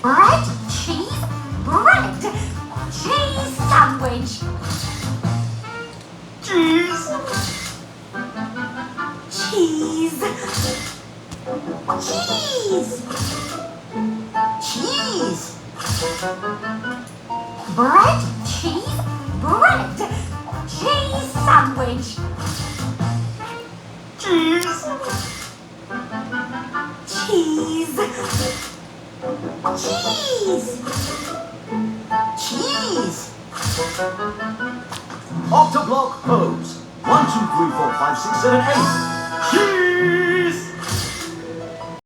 Bread, cheese, bread. Cheese sandwich. Cheese. Cheese. Cheese. Cheese. Bread, cheese, bread. Cheese sandwich. Cheese. Cheese. Cheese. Cheese. Octoblock pose. 1, 2, 3, 4, 5, 6, 7, 8. Cheese!